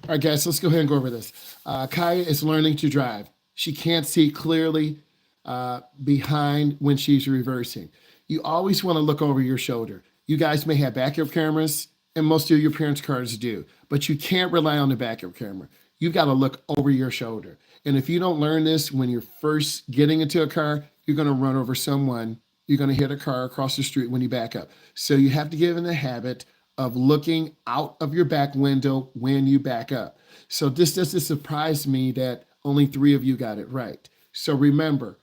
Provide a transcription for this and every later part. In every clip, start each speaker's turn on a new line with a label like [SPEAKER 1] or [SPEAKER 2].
[SPEAKER 1] All right, guys, let's go ahead and go over this. Kaya is learning to drive. She can't see clearly behind when she's reversing. You always want to look over your shoulder. You guys may have backup cameras, and most of your parents' cars do, but you can't rely on the backup camera. You've got to look over your shoulder. And if you don't learn this when you're first getting into a car, you're going to run over someone. You're going to hit a car across the street when you back up. So you have to get in the habit of looking out of your back window when you back up. So this doesn't surprise me that only 3 of you got it right. So remember,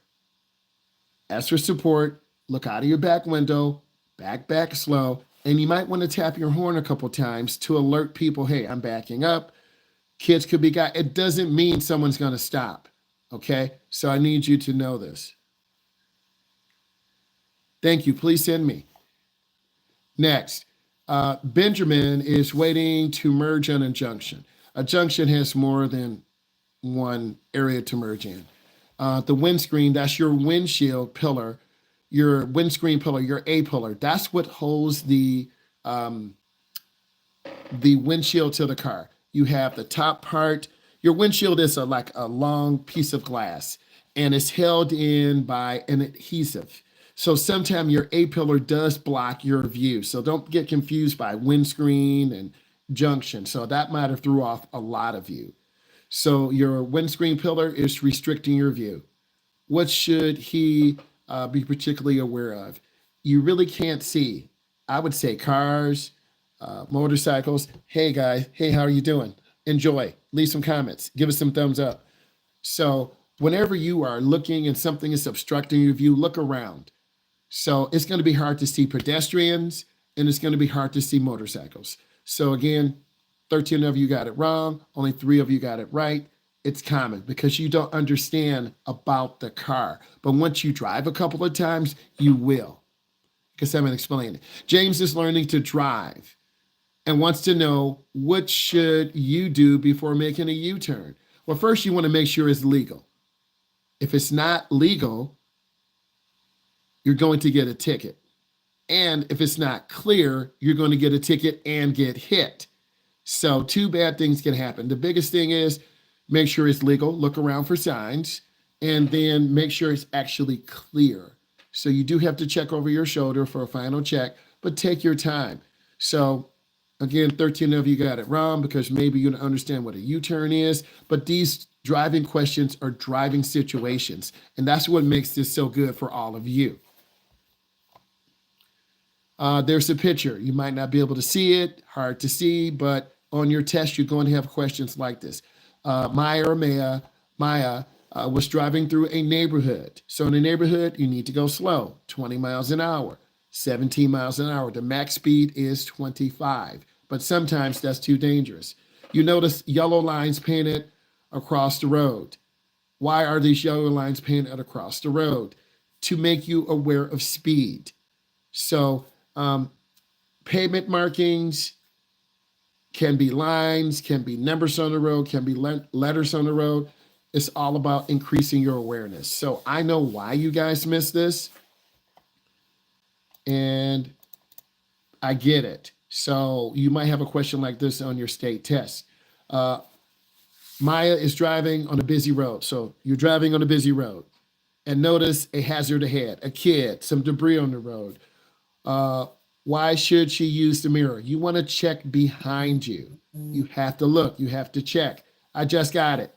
[SPEAKER 1] ask for support, look out of your back window, back slow, and you might want to tap your horn a couple times to alert people, hey, I'm backing up. Kids could be got. It doesn't mean someone's going to stop, okay? So I need you to know this. Thank you. Please send me. Next, Benjamin is waiting to merge on a junction. A junction has more than one area to merge in. The windscreen, that's your windshield pillar, your windscreen pillar, your A pillar. That's what holds the windshield to the car. You have the top part. Your windshield is like a long piece of glass, and it's held in by an adhesive. So sometimes your A pillar does block your view. So don't get confused by windscreen and junction. So that might have threw off a lot of you. So your windscreen pillar is restricting your view. What should he be particularly aware of? You really can't see. I would say cars, motorcycles. Hey guys, hey, how are you doing? Enjoy. Leave some comments. Give us some thumbs up. So whenever you are looking and something is obstructing your view, look around. So it's going to be hard to see pedestrians, and it's going to be hard to see motorcycles. So again, 13 of you got it wrong. Only 3 of you got it right. It's common because you don't understand about the car. But once you drive a couple of times, you will. Because I'm going to explain it. James is learning to drive and wants to know what should you do before making a U-turn. Well, first you want to make sure it's legal. If it's not legal, you're going to get a ticket. And if it's not clear, you're going to get a ticket and get hit. So 2 bad things can happen. The biggest thing is make sure it's legal, look around for signs, and then make sure it's actually clear. So you do have to check over your shoulder for a final check, but take your time. So again, 13 of you got it wrong because maybe you don't understand what a U-turn is, but these driving questions are driving situations, and that's what makes this so good for all of you. There's a picture. You might not be able to see it, hard to see, but on your test, you're going to have questions like this. Maya was driving through a neighborhood. So in a neighborhood, you need to go slow, 20 miles an hour, 17 miles an hour. The max speed is 25, but sometimes that's too dangerous. You notice yellow lines painted across the road. Why are these yellow lines painted across the road? To make you aware of speed. So pavement markings can be lines, can be numbers on the road, can be letters on the road. It's all about increasing your awareness. So I know why you guys missed this, and I get it. So you might have a question like this on your state test. Maya is driving on a busy road. So you're driving on a busy road and notice a hazard ahead, a kid, some debris on the road. Why should she use the mirror? You want to check behind you. You have to look. You have to check. I just got it.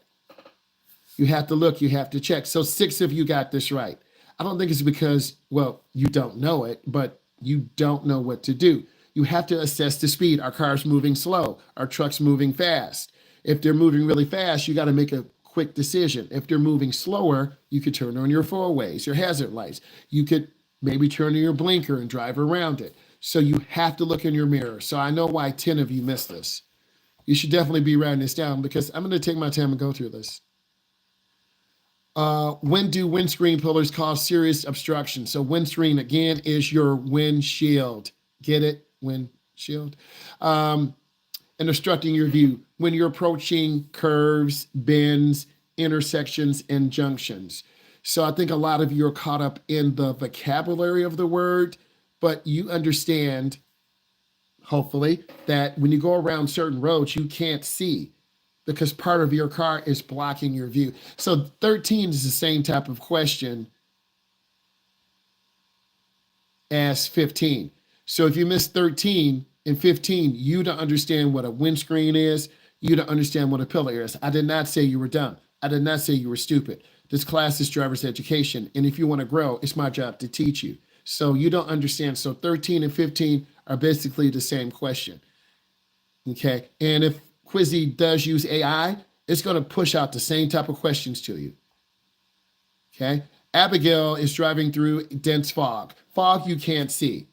[SPEAKER 1] You have to look. You have to check. So 6 of you got this right. I don't think it's because, well, you don't know it, but you don't know what to do. You have to assess the speed. Our car's moving slow. Our truck's moving fast. If they're moving really fast, you got to make a quick decision. If they're moving slower, you could turn on your 4-ways, your hazard lights. You could maybe turn on your blinker and drive around it. So you have to look in your mirror. So I know why 10 of you missed this. You should definitely be writing this down because I'm going to take my time and go through this. When do windscreen pillars cause serious obstruction? So windscreen, again, is your windshield. Get it? Windshield. And obstructing your view when you're approaching curves, bends, intersections, and junctions. So I think a lot of you are caught up in the vocabulary of the word, but you understand, hopefully, that when you go around certain roads, you can't see. because part of your car is blocking your view. So 13 is the same type of question as 15. So if you miss 13 and 15, you don't understand what a windscreen is. You don't understand what a pillar is. I did not say you were dumb. I did not say you were stupid. This class is driver's education. And if you want to grow, it's my job to teach you. So you don't understand. So 13 and 15 are basically the same question. Okay. And if Quizzy does use AI, it's going to push out the same type of questions to you. Okay. Abigail is driving through dense fog. Fog you can't see.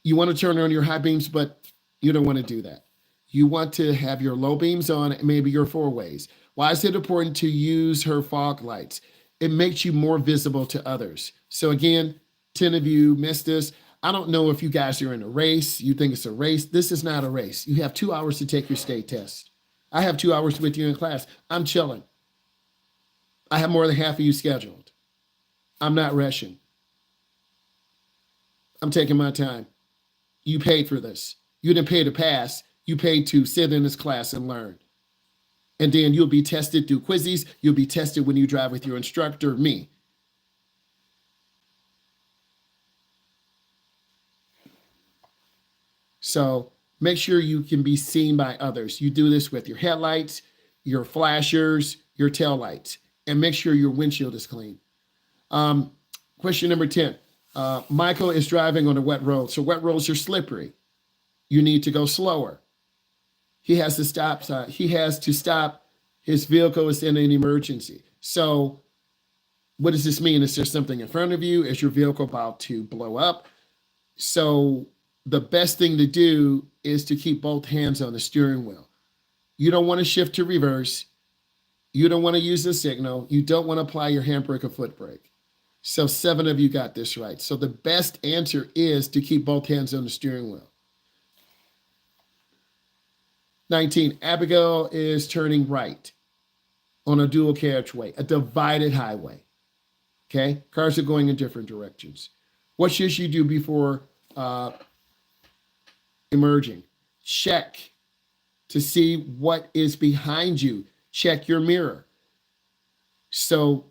[SPEAKER 1] You want to turn on your high beams, but you don't want to do that. You want to have your low beams on, maybe your four ways. Why is it important to use her fog lights? It makes you more visible to others. So again, 10 of you missed this. I don't know if you guys are in a race. You think it's a race. This is not a race. You have 2 hours to take your state test. I have 2 hours with you in class. I'm chilling. I have more than half of you scheduled. I'm not rushing. I'm taking my time. You paid for this. You didn't pay to pass. You paid to sit in this class and learn. And then you'll be tested through quizzes. You'll be tested when you drive with your instructor, me. So make sure you can be seen by others. You do this with your headlights, your flashers, your tail lights, and make sure your windshield is clean. Question number 10. Michael is driving on a wet road. So wet roads are slippery. You need to go slower. He has to stop. He has to stop. His vehicle is in an emergency. So what does this mean? Is there something in front of you? Is your vehicle about to blow up? So the best thing to do is to keep both hands on the steering wheel. You don't want to shift to reverse. You don't want to use the signal. You don't want to apply your handbrake or foot brake. So 7 of you got this right. So the best answer is to keep both hands on the steering wheel. 19, Abigail is turning right on a dual carriageway, a divided highway. Okay, cars are going in different directions. What should she do before emerging? Check to see what is behind you. Check your mirror. So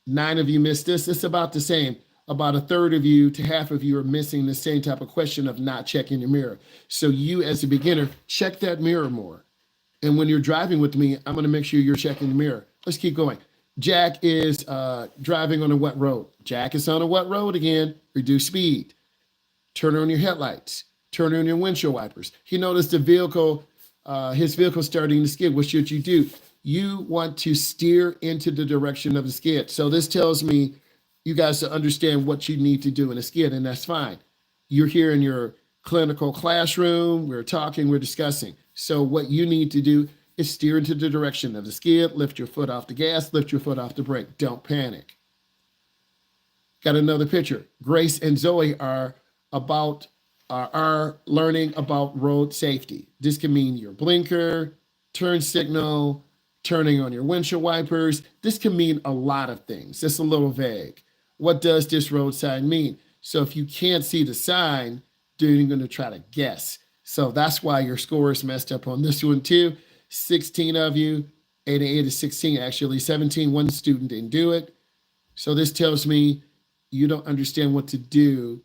[SPEAKER 1] 9 of you missed this. It's about the same. About a third of you to half of you are missing the same type of question of not checking your mirror. So you as a beginner, check that mirror more. And when you're driving with me, I'm going to make sure you're checking the mirror. Let's keep going. Jack is driving on a wet road. Jack is on a wet road again. Reduce speed. Turn on your headlights. Turn on your windshield wipers. He noticed the vehicle, his vehicle starting to skid. What should you do? You want to steer into the direction of the skid. So this tells me you guys to understand what you need to do in a skid, and that's fine. You're here in your clinical classroom. We're talking, we're discussing. So what you need to do is steer into the direction of the skid, lift your foot off the gas, lift your foot off the brake. Don't panic. Got another picture. Grace and Zoe are learning about road safety. This can mean your blinker, turn signal, turning on your windshield wipers. This can mean a lot of things. It's a little vague. What does this road sign mean? So if you can't see the sign, then you're going to try to guess. So that's why your score is messed up on this one too. 16 of you, 8 and 8 is 16, actually 17. One student didn't do it. So this tells me you don't understand what to do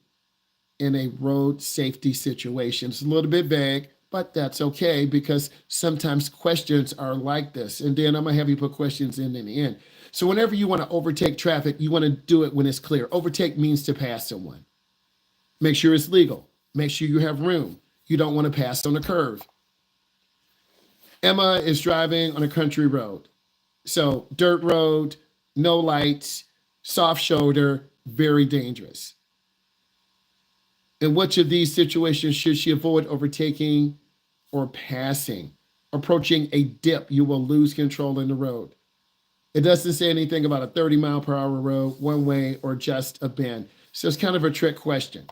[SPEAKER 1] in a road safety situation. It's a little bit vague, but that's okay because sometimes questions are like this. And then I'm going to have you put questions in the end. So whenever you want to overtake traffic, you want to do it when it's clear. Overtake means to pass someone. Make sure it's legal. Make sure you have room. You don't want to pass on a curve. Emma is driving on a country road. So dirt road, no lights, soft shoulder, very dangerous. In which of these situations should she avoid overtaking or passing? Approaching a dip, you will lose control in the road. It doesn't say anything about a 30-mile-per-hour road, one way, or just a bend. So it's kind of a trick question.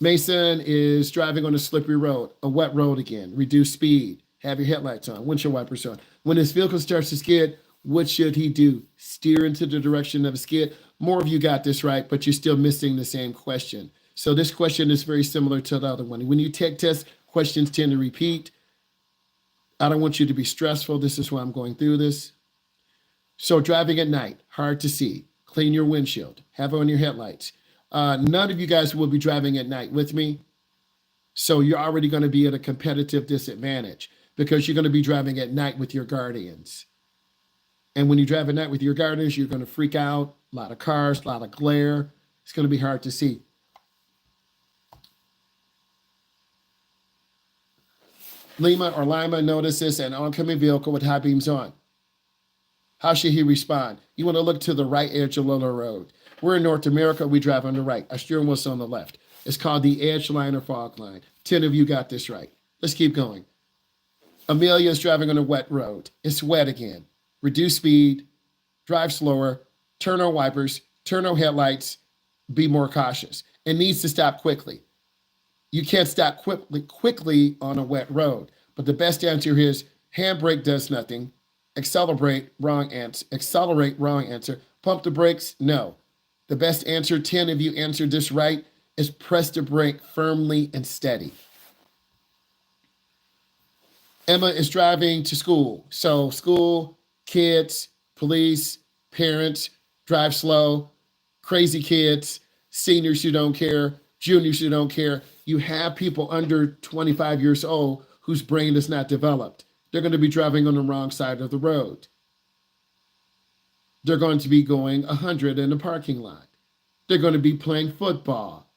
[SPEAKER 1] Mason is driving on a slippery road, a wet road again. Reduce speed. Have your headlights on, windshield wipers on. When his vehicle starts to skid, what should he do? Steer into the direction of a skid. More of you got this right, but you're still missing the same question. So this question is very similar to the other one. When you take tests, Questions tend to repeat. I don't want you to be stressful. This is why I'm going through this. So driving at night, hard to see. Clean your windshield. Have on your headlights. None of you guys will be driving at night with me. So you're already going to be at a competitive disadvantage because you're going to be driving at night with your guardians. And when you drive at night with your guardians, you're going to freak out. A lot of cars, a lot of glare. It's going to be hard to see. Lima notices an oncoming vehicle with high beams on. How should he respond? You want to look to the right edge of the road. We're in North America. We drive on the right. Our steering wheel's on the left. It's called the edge line or fog line. 10 of you got this right. Let's keep going. Amelia is driving on a wet road. It's wet again. Reduce speed, drive slower, turn on wipers, turn on headlights, be more cautious. It needs to stop quickly. You can't stop quickly on a wet road. But the best answer is handbrake does nothing. Accelerate, wrong answer. Pump the brakes, no. The best answer, 10 of you answered this right, is press the brake firmly and steady. Emma is driving to school. So school, kids, police, parents, drive slow, crazy kids, seniors who don't care, juniors who don't care. You have people under 25 years old whose brain is not developed. They're going to be driving on the wrong side of the road. They're going to be going 100 in the parking lot. They're going to be playing football.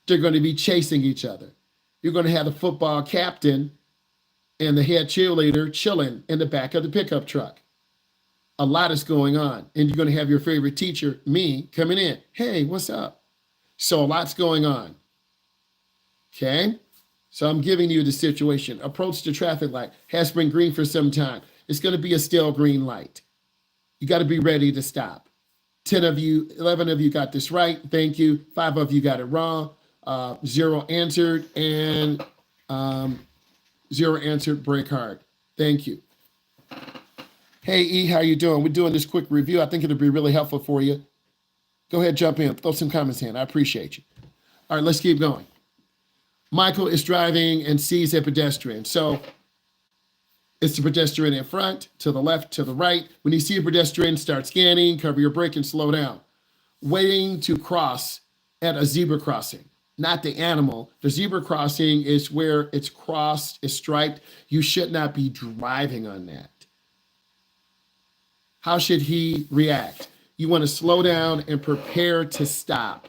[SPEAKER 1] They're going to be chasing each other. You're going to have the football captain and the head cheerleader chilling in the back of the pickup truck. A lot is going on. And you're going to have your favorite teacher, me, coming in. Hey, what's up? So a lot's going on. Okay? So I'm giving you the situation. Approach the traffic light. Has been green for some time. It's going to be a still green light. You got to be ready to stop. 10 of you, 11 of you got this right. Thank you. 5 of you got it wrong. 0 answered and 0 answered. Brake hard. Thank you. Hey, E, how you doing? We're doing this quick review. I think it'll be really helpful for you. Go ahead, jump in. Throw some comments in. I appreciate you. All right, let's keep going. Michael is driving and sees a pedestrian. So it's the pedestrian in front, to the left, to the right. When you see a pedestrian, start scanning, cover your brake, and slow down. Waiting to cross at a zebra crossing, not the animal. The zebra crossing is where it's crossed, it's striped. You should not be driving on that. How should he react? You want to slow down and prepare to stop.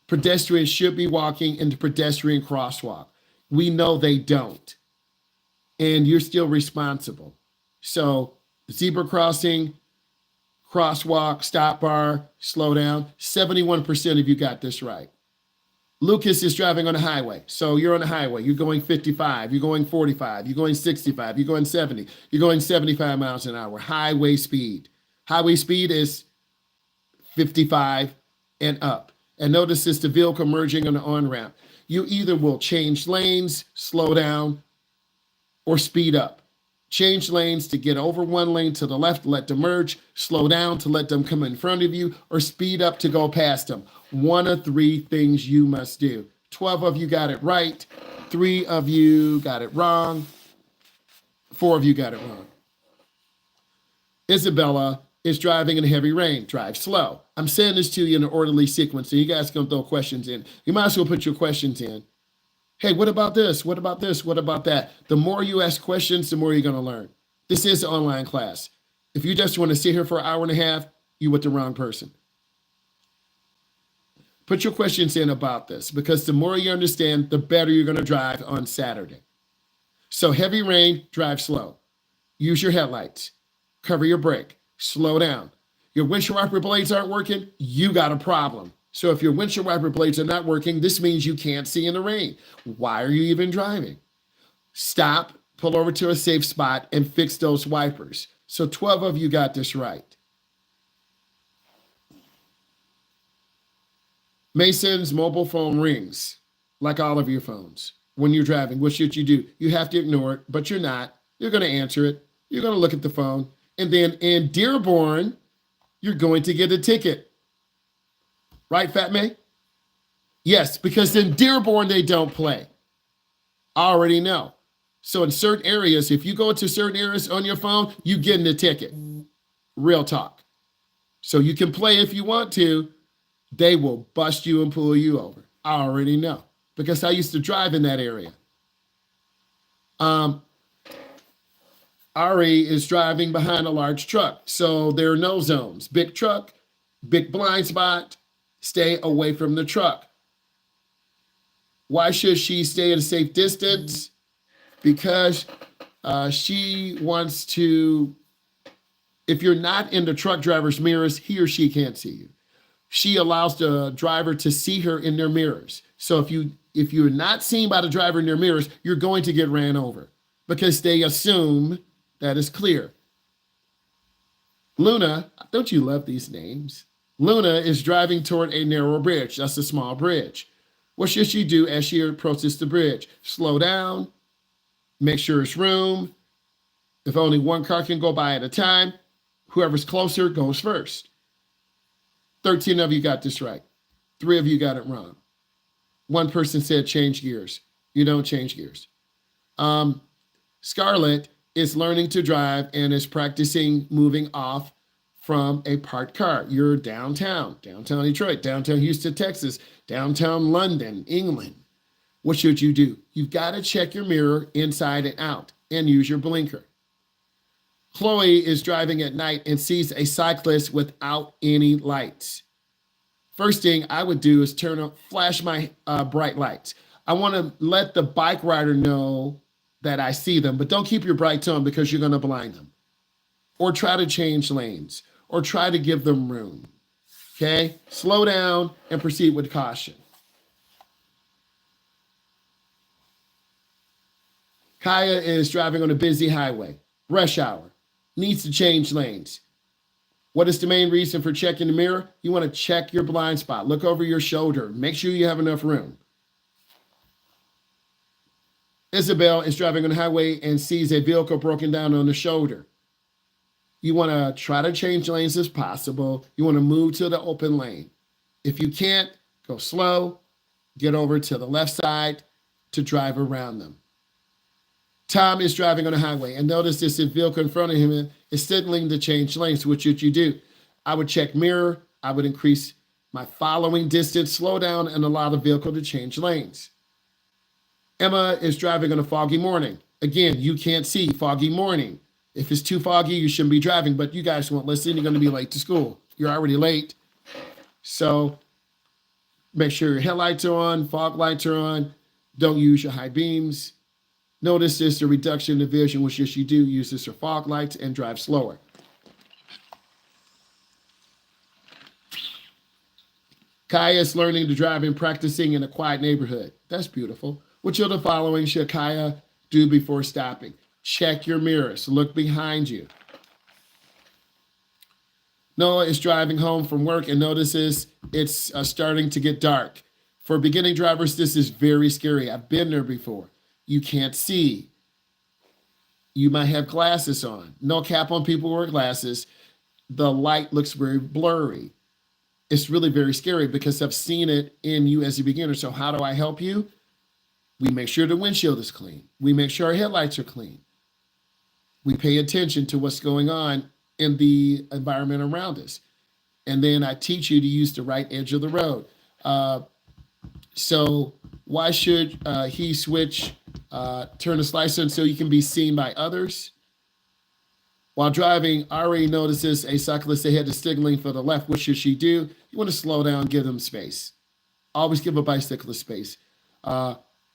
[SPEAKER 1] Pedestrians should be walking in the pedestrian crosswalk. We know they don't. And you're still responsible. So zebra crossing, crosswalk, stop bar, slow down. 71% of you got this right. Lucas is driving on the highway. So you're on the highway. You're going 55. You're going 45. You're going 65. You're going 70. You're going 75 miles an hour. Highway speed. Highway speed is 55 and up. And notice it's the vehicle merging on the on-ramp. You either will change lanes, slow down, or speed up. Change lanes to get over one lane to the left, let them merge, slow down to let them come in front of you, or speed up to go past them. One of 3 things you must do. 12 of you got it right. 3 of you got it wrong. 4 of you got it wrong. Isabella is driving in heavy rain. Drive slow. I'm saying this to you in an orderly sequence, so you guys can throw questions in. You might as well put your questions in. Hey, what about this? What about this? What about that? The more you ask questions, the more you're going to learn. This is an online class. If you just want to sit here for an hour and a half, you're with the wrong person. Put your questions in about this, because the more you understand, the better you're going to drive on Saturday. So heavy rain, drive slow. Use your headlights. Cover your brake. Slow down. Your windshield wiper blades aren't working, you got a problem. So if your windshield wiper blades are not working, this means you can't see in the rain. Why are you even driving? Stop, pull over to a safe spot, and fix those wipers. So 12 of you got this right. Mason's mobile phone rings, like all of your phones. When you're driving, what should you do? You have to ignore it, but you're not. You're going to answer it. You're going to look at the phone. And then in Dearborn, you're going to get a ticket. Right, Fat May? Yes, because in Dearborn, they don't play. I already know. So in certain areas, if you go into certain areas on your phone, you get in a ticket. Real talk. So you can play if you want to. They will bust you and pull you over. I already know because I used to drive in that area. Ari is driving behind a large truck. So there are no zones. Big truck, big blind spot, stay away from the truck. Why should she stay at a safe distance? Because she wants to, if you're not in the truck driver's mirrors, he or she can't see you. She allows the driver to see her in their mirrors. So if you're not seen by the driver in their mirrors, you're going to get ran over because they assume that is clear. Luna, don't you love these names? Luna is driving toward a narrow bridge. That's a small bridge. What should she do as she approaches the bridge? Slow down, make sure it's room. If only one car can go by at a time, whoever's closer goes first. 13 of you got this right. 3 of you got it wrong. One person said change gears. You don't change gears. Scarlett is learning to drive and is practicing moving off from a parked car. You're downtown Detroit, downtown Houston, Texas, downtown London, England. What should you do? You've got to check your mirror inside and out and use your blinker. Chloe is driving at night and sees a cyclist without any lights. First thing I would do is flash my bright lights. I want to let the bike rider know that I see them, but don't keep your brights on because you're going to blind them. Or try to change lanes, or try to give them room. Okay? Slow down and proceed with caution. Kaya is driving on a busy highway, rush hour, needs to change lanes. What is the main reason for checking the mirror? You want to check your blind spot. Look over your shoulder. Make sure you have enough room. Isabel is driving on the highway and sees a vehicle broken down on the shoulder. You want to try to change lanes as possible. You want to move to the open lane. If you can't, go slow, get over to the left side to drive around them. Tom is driving on the highway and notice this vehicle in front of him is signaling to change lanes. What should you do? I would check mirror. I would increase my following distance, slow down, and allow the vehicle to change lanes. Emma is driving on a foggy morning. Again, you can't see, foggy morning. If it's too foggy, you shouldn't be driving, but you guys won't listen. You're going to be late to school. You're already late. So make sure your headlights are on, fog lights are on. Don't use your high beams. Notice this, the reduction in vision, which you do, use this for fog lights and drive slower. Kaya is learning to drive and practicing in a quiet neighborhood. That's beautiful. Which of the following should Kaya do before stopping? Check your mirrors. Look behind you. Noah is driving home from work and notices it's starting to get dark. For beginning drivers, this is very scary. I've been there before. You can't see. You might have glasses on. No cap on people who wear glasses. The light looks very blurry. It's really very scary because I've seen it in you as a beginner. So how do I help you? We make sure the windshield is clean. We make sure our headlights are clean. We pay attention to what's going on in the environment around us. And then I teach you to use the right edge of the road. So why should he switch, turn the slicer on so you can be seen by others? While driving, Ari notices a cyclist ahead is signaling for the left. What should she do? You want to slow down, give them space. Always give a bicyclist space.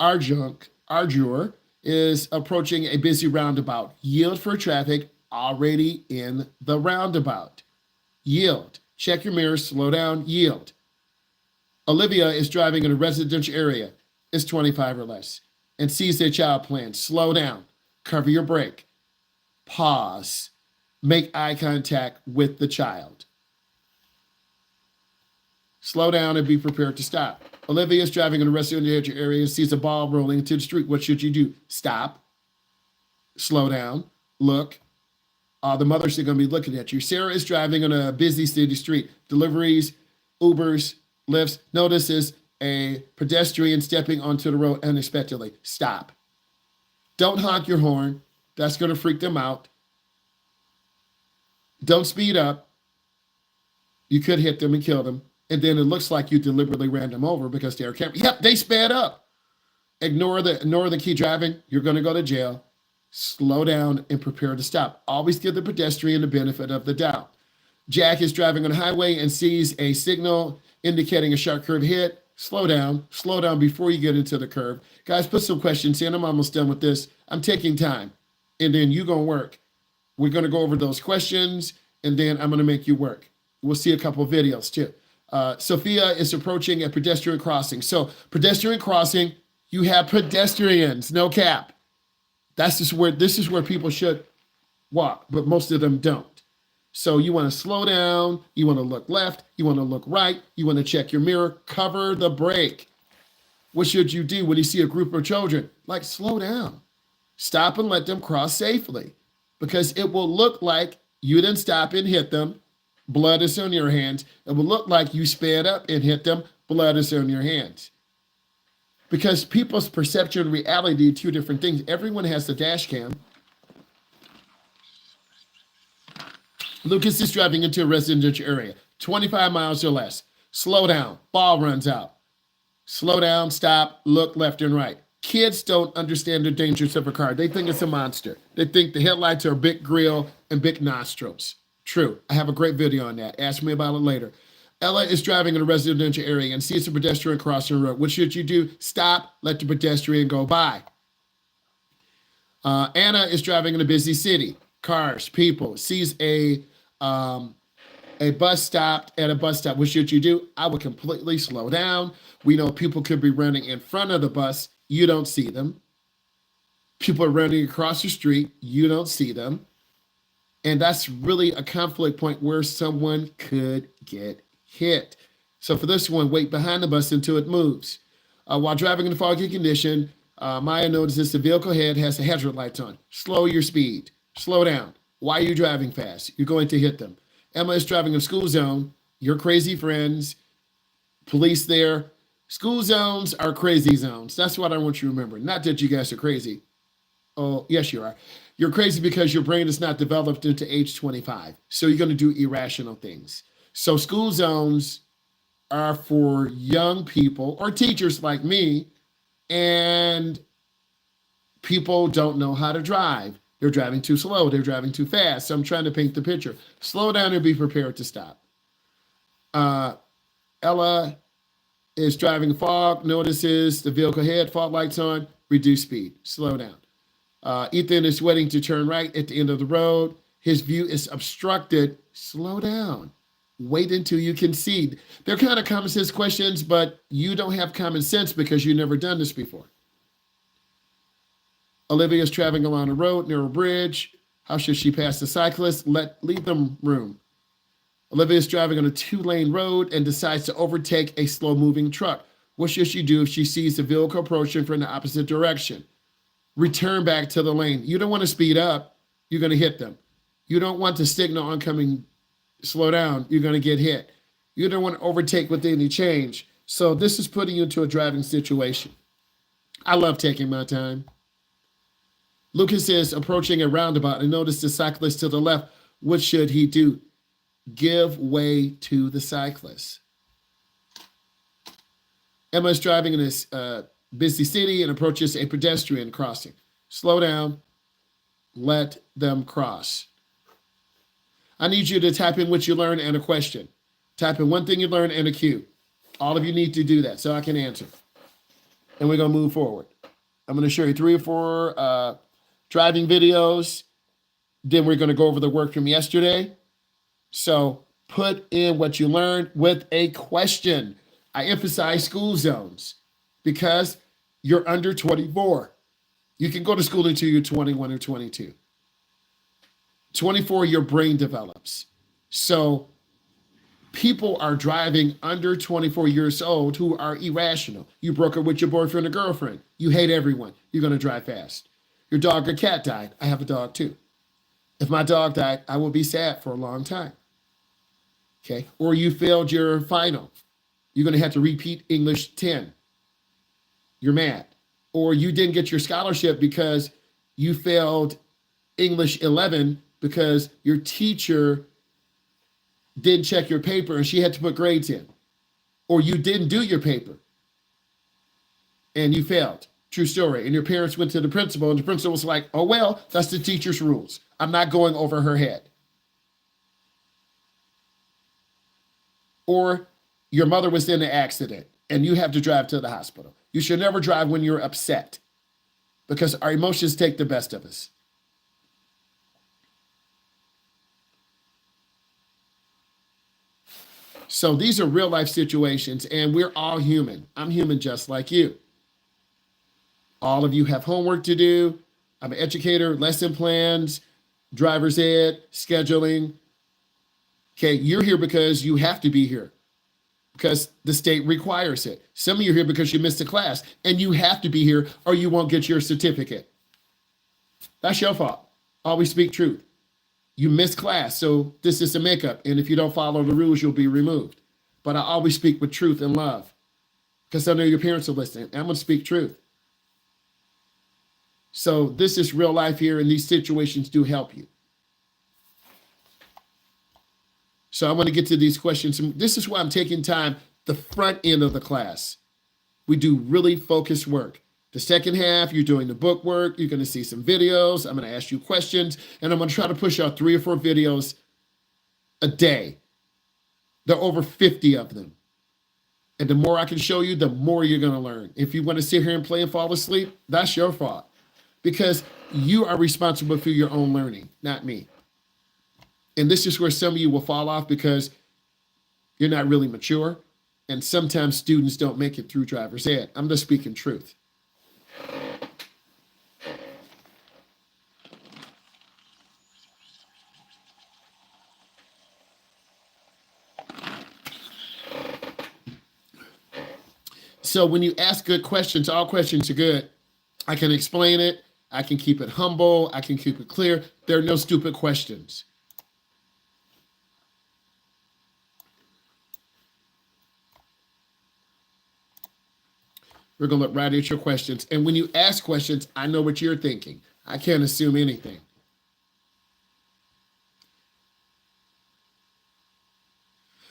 [SPEAKER 1] Arjur is approaching a busy roundabout. Yield for traffic already in the roundabout. Yield. Check your mirrors, slow down, yield. Olivia is driving in a residential area. It's 25 or less. And sees their child playing. Slow down. Cover your brake. Pause. Make eye contact with the child. Slow down and be prepared to stop. Olivia is driving in a residential area and sees a ball rolling into the street. What should you do? Stop. Slow down. Look. The mothers are going to be looking at you. Sarah is driving on a busy city street. Deliveries, Ubers, lifts. Notices a pedestrian stepping onto the road unexpectedly. Stop. Don't honk your horn. That's going to freak them out. Don't speed up. You could hit them and kill them. And then it looks like you deliberately ran them over because they're camera. Yep, they sped up. Ignore the key driving. You're going to go to jail. Slow down and prepare to stop. Always give the pedestrian the benefit of the doubt. Jack is driving on a highway and sees a signal indicating a sharp curve ahead. Slow down before you get into the curve. Guys, put some questions in. I'm almost done with this. I'm taking time. And then you're going to work. We're going to go over those questions, and then I'm going to make you work. We'll see a couple of videos too. Sophia is approaching a pedestrian crossing. So pedestrian crossing, you have pedestrians, no cap. This is where people should walk, but most of them don't. So you want to slow down, you want to look left, you want to look right, you want to check your mirror, cover the brake. What should you do when you see a group of children? Like, slow down. Stop and let them cross safely, because it will look like you didn't stop and hit them. Blood is on your hands. It will look like you sped up and hit them. Blood is on your hands. Because people's perception and reality are two different things. Everyone has the dash cam. Lucas is driving into a residential area, 25 miles or less. Slow down. Ball runs out. Slow down, stop, look left and right. Kids don't understand the dangers of a car. They think it's a monster. They think the headlights are a big grill and big nostrils. True. I have a great video on that. Ask me about it later. Ella is driving in a residential area and sees a pedestrian crossing the road. What should you do? Stop, let the pedestrian go by. Anna is driving in a busy city. Cars, people, sees a bus stopped at a bus stop. What should you do? I would completely slow down. We know people could be running in front of the bus. You don't see them. People are running across the street. You don't see them. And that's really a conflict point where someone could get hit. So for this one, wait behind the bus until it moves. While driving in a foggy condition, Maya notices the vehicle ahead has the hazard lights on. Slow your speed. Slow down. Why are you driving fast? You're going to hit them. Emma is driving in a school zone. Your crazy friends, police there. School zones are crazy zones. That's what I want you to remember. Not that you guys are crazy. Oh, yes, you are. You're crazy because your brain is not developed into age 25. So you're going to do irrational things. So school zones are for young people or teachers like me, and people don't know how to drive. They're driving too slow. They're driving too fast. So I'm trying to paint the picture. Slow down and be prepared to stop. Ella is driving fog, notices the vehicle ahead, fog lights on, reduce speed, slow down. Ethan is waiting to turn right at the end of the road. His view is obstructed. Slow down. Wait until you can see. They're kind of common sense questions, but you don't have common sense because you've never done this before. Olivia is traveling along a road near a bridge. How should she pass the cyclist? Leave them room. Olivia is driving on a 2-lane road and decides to overtake a slow-moving truck. What should she do if she sees the vehicle approaching from the opposite direction? Return back to the lane. You don't want to speed up. You're going to hit them. You don't want to signal oncoming, slow down. You're going to get hit. You don't want to overtake with any change. So this is putting you into a driving situation. I love taking my time. Lucas is approaching a roundabout and notices the cyclist to the left. What should he do? Give way to the cyclist. Emma is driving in this busy city and approaches a pedestrian crossing. Slow down. Let them cross. I need you to type in what you learned and a question. Type in one thing you learned and a cue. All of you need to do that so I can answer. And we're going to move forward. I'm going to show you 3 or 4 driving videos. Then we're going to go over the work from yesterday. So put in what you learned with a question. I emphasize school zones because you're under 24. You can go to school until you're 21 or 22. 24, your brain develops. So people are driving under 24 years old who are irrational. You broke up with your boyfriend or girlfriend. You hate everyone. You're going to drive fast. Your dog or cat died. I have a dog too. If my dog died, I will be sad for a long time. Okay. Or you failed your final. You're going to have to repeat English 10. You're mad. Or you didn't get your scholarship because You failed English 11 because your teacher didn't check your paper and she had to put grades in, or you didn't do your paper and you failed. True story. And your parents went to the principal and the principal was like, oh, well, that's the teacher's rules. I'm not going over her head. Or your mother was in an accident and you have to drive to the hospital. You should never drive when you're upset because our emotions take the best of us. So these are real life situations and we're all human. I'm human just like you. All of you have homework to do. I'm an educator, lesson plans, driver's ed, scheduling. Okay, you're here because you have to be here because the state requires it. Some of you are here because you missed a class and you have to be here or you won't get your certificate. That's your fault. Always speak truth. You missed class, so this is a makeup. And if you don't follow the rules, you'll be removed. But I always speak with truth and love because I know your parents are listening. I'm going to speak truth. So this is real life here, and these situations do help you. So I want to get to these questions. And this is why I'm taking time, the front end of the class. We do really focused work. The second half, you're doing the book work. You're going to see some videos. I'm going to ask you questions, and I'm going to try to push out 3 or 4 videos a day. There are over 50 of them. And the more I can show you, the more you're going to learn. If you want to sit here and play and fall asleep, that's your fault. Because you are responsible for your own learning, not me. And this is where some of you will fall off because you're not really mature. And sometimes students don't make it through driver's ed. I'm just speaking truth. So when you ask good questions, all questions are good. I can explain it. I can keep it humble. I can keep it clear. There are no stupid questions. We're going to look right at your questions. And when you ask questions, I know what you're thinking. I can't assume anything.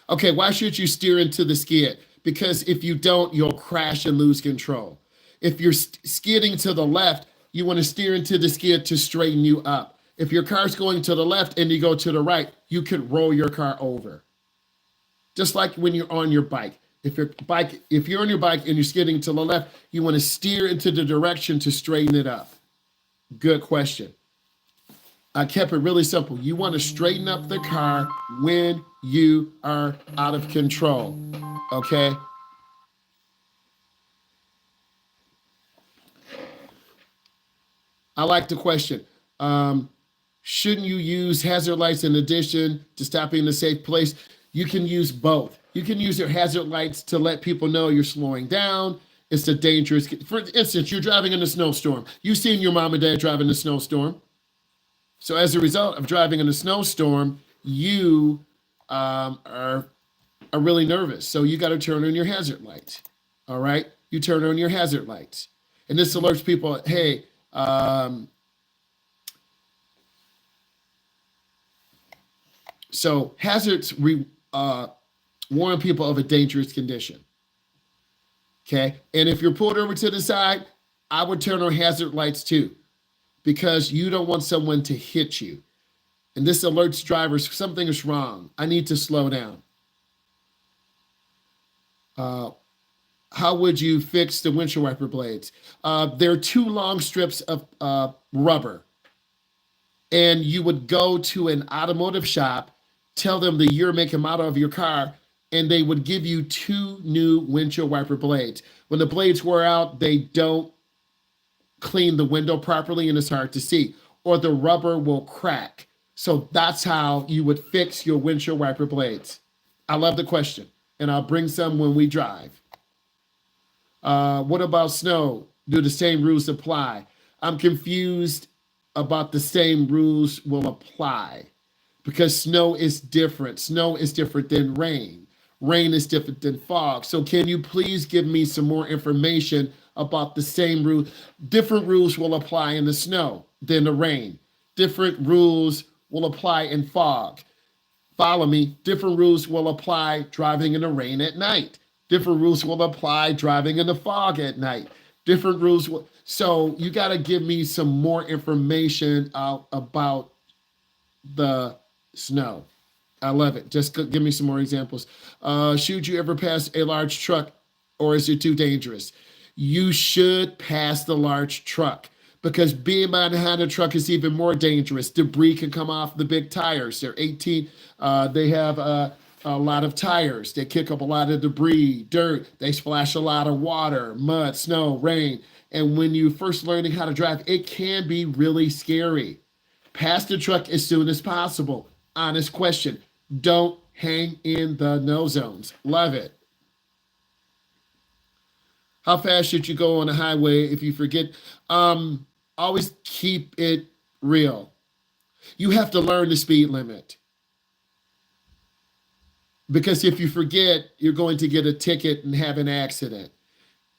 [SPEAKER 1] Okay, why should you steer into the skid? Because if you don't, you'll crash and lose control. If you're skidding to the left, you want to steer into the skid to straighten you up. If your car's going to the left and you go to the right, you could roll your car over. Just like when you're on your bike. If you're on your bike and you're skidding to the left, you want to steer into the direction to straighten it up. Good question. I kept it really simple. You want to straighten up the car when you are out of control. Okay? I like the question. Shouldn't you use hazard lights in addition to stopping in a safe place? You can use both. You can use your hazard lights to let people know you're slowing down. It's a dangerous. For instance, you're driving in a snowstorm. You've seen your mom and dad drive in a snowstorm. So as a result of driving in a snowstorm, you are really nervous. So you got to turn on your hazard lights. All right? You turn on your hazard lights. And this alerts people, hey, so hazards warn people of a dangerous condition. Okay? And if you're pulled over to the side, I would turn on hazard lights too, because you don't want someone to hit you. And this alerts drivers, something is wrong. I need to slow down. How would you fix the windshield wiper blades? There are 2 long strips of rubber. And you would go to an automotive shop, tell them the year, make, and model of your car, and they would give you 2 new windshield wiper blades. When the blades wear out, they don't clean the window properly and it's hard to see, or the rubber will crack. So that's how you would fix your windshield wiper blades. I love the question, and I'll bring some when we drive. What about snow? Do the same rules apply? I'm confused about the same rules will apply because snow is different. Snow is different than rain. Rain is different than fog. So can you please give me some more information about the same rule. Different rules will apply in the snow than the rain. Different rules will apply in fog. Follow me. Different rules will apply driving in the rain at night. Different rules will apply driving in the fog at night. Different rules will. So you got to give me some more information about the snow. I love it. Just give me some more examples. Should you ever pass a large truck, or is it too dangerous? You should pass the large truck, because being behind a truck is even more dangerous. Debris can come off the big tires. They're 18. They have a lot of tires. They kick up a lot of debris, dirt. They splash a lot of water, mud, snow, rain. And when you first learning how to drive, it can be really scary. Pass the truck as soon as possible. Honest question. Don't hang in the no zones. Love it. How fast should you go on the highway if you forget? Always keep it real. You have to learn the speed limit. Because if you forget, you're going to get a ticket and have an accident.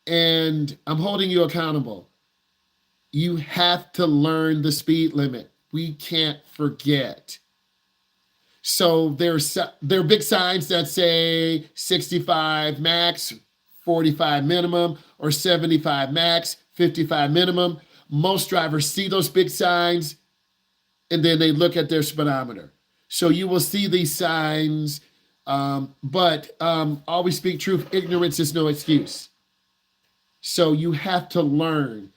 [SPEAKER 1] And I'm holding you accountable. You have to learn the speed limit. We can't forget. So there are big signs that say 65 max, 45 minimum, or 75 max, 55 minimum. Most drivers see those big signs and then they look at their speedometer. So you will see these signs, but always speak truth. Ignorance is no excuse. So you have to learn.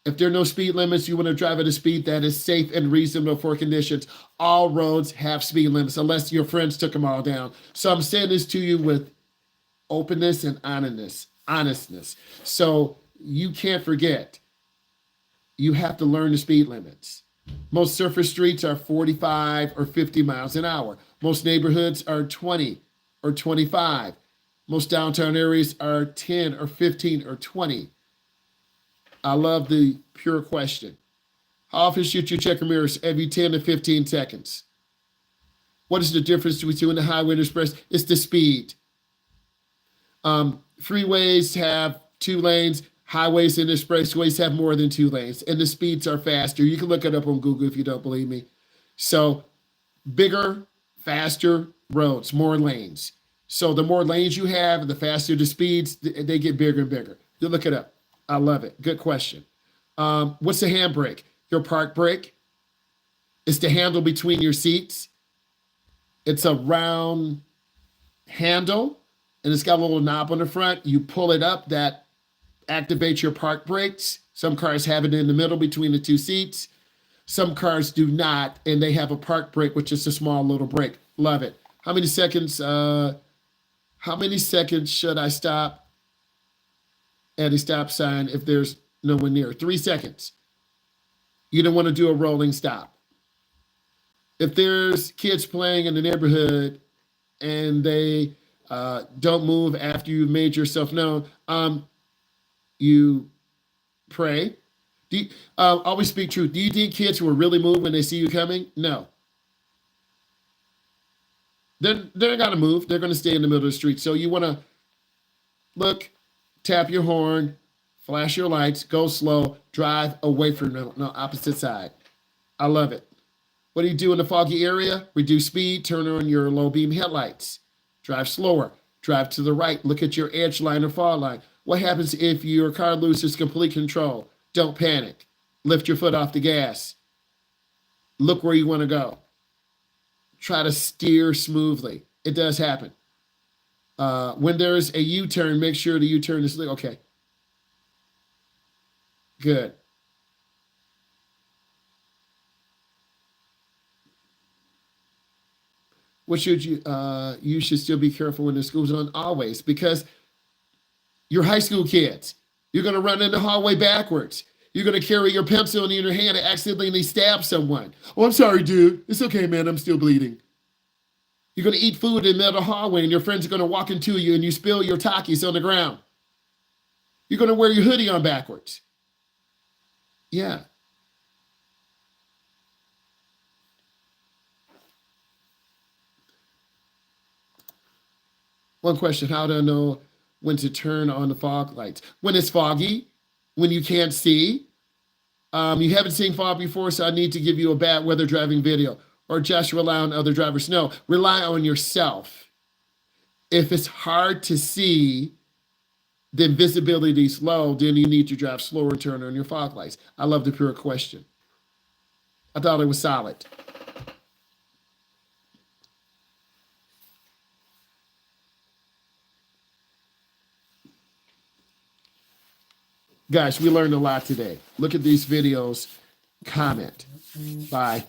[SPEAKER 1] If there are no speed limits, you want to drive at a speed that is safe and reasonable for conditions. All roads have speed limits, unless your friends took them all down. So I'm saying this to you with openness and honestness. So you can't forget. You have to learn the speed limits. Most surface streets are 45 or 50 miles an hour. Most neighborhoods are 20 or 25. Most downtown areas are 10 or 15 or 20. I love the pure question. How often should you check your mirrors? Every 10 to 15 seconds. What is the difference between the highway and express? It's the speed. Freeways have 2 lanes. Highways and expressways have more than 2 lanes. And the speeds are faster. You can look it up on Google if you don't believe me. So bigger, faster roads, more lanes. So the more lanes you have, the faster the speeds, they get bigger and bigger. You look it up. I love it. Good question. What's the handbrake? Your park brake. It's the handle between your seats. It's a round handle, and it's got a little knob on the front. You pull it up, that activates your park brakes. Some cars have it in the middle between the 2 seats. Some cars do not, and they have a park brake, which is a small little brake. Love it. How many seconds should I stop at a stop sign if there's no one near? 3 seconds. You don't want to do a rolling stop. If there's kids playing in the neighborhood and they don't move after you've made yourself known, you pray. Always speak truth. Do you think kids will really move when they see you coming? No. They're not going to move. They're going to stay in the middle of the street. So you want to look, tap your horn, flash your lights, go slow, drive away from the opposite side. I love it. What do you do in the foggy area? Reduce speed, turn on your low beam headlights. Drive slower, drive to the right, look at your edge line or fall line. What happens if your car loses complete control? Don't panic. Lift your foot off the gas. Look where you want to go. Try to steer smoothly. It does happen. When there's a U-turn, make sure the U-turn is okay. Good. What should you should still be careful when the school's on? Always, because you're high school kids. You're going to run in the hallway backwards. You're going to carry your pencil in your hand and accidentally stab someone. Oh, I'm sorry, dude. It's okay, man. I'm still bleeding. You're going to eat food in the middle of the hallway and your friends are going to walk into you and you spill your Takis on the ground. You're going to wear your hoodie on backwards. Yeah. One question, how do I know when to turn on the fog lights? When it's foggy, when you can't see. You haven't seen fog before, so I need to give you a bad weather driving video, or just rely on other drivers. No, rely on yourself. If it's hard to see, then visibility is low, then you need to drive slower and turn on your fog lights. I love the pure question. I thought it was solid. Guys, we learned a lot today. Look at these videos, comment. Bye.